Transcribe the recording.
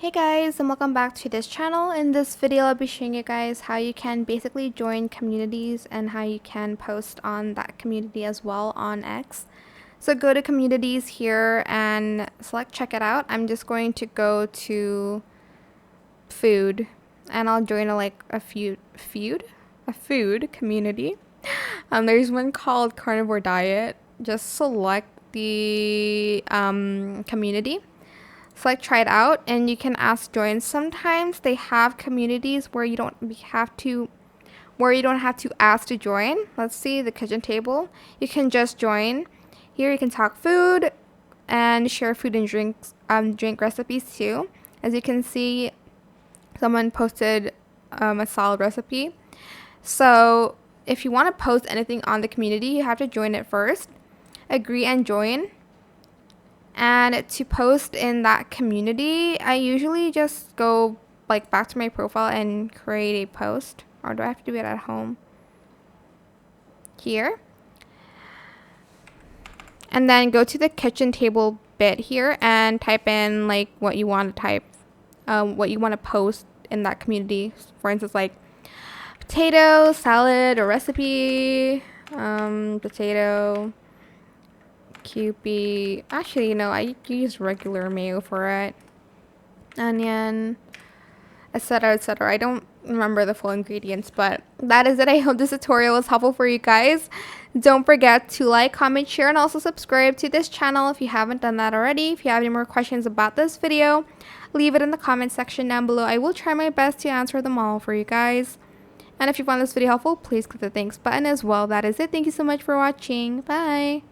Hey guys, and welcome back to this channel. In this video I'll be showing you guys how you can basically join communities and how you can post on that community as well on X. So go to communities here and select check it out. I'm just going to go to food and I'll join a food community. There's one called carnivore diet. Just select the community. Select try it out and you can ask join. Sometimes they have communities where you don't have to ask to join. Let's see the kitchen table. You can just join. Here you can talk food and share food and drink recipes too. As you can see, someone posted a salad recipe. So if you want to post anything on the community, you have to join it first. Agree and join. And to post in that community, I usually just go back to my profile and create a post. Or do I have to do it at home? Here. And then go to the kitchen table bit here and type in what you want to type. What you want to post in that community. For instance, potato, salad, or recipe. Potato. Kewpie. Actually, I use regular mayo for it. Onion, etc., etc. I don't remember the full ingredients, but that is it. I hope this tutorial was helpful for you guys. Don't forget to like, comment, share, and also subscribe to this channel if you haven't done that already. If you have any more questions about this video, leave it in the comment section down below. I will try my best to answer them all for you guys. And if you found this video helpful, please click the thanks button as well. That is it. Thank you so much for watching. Bye.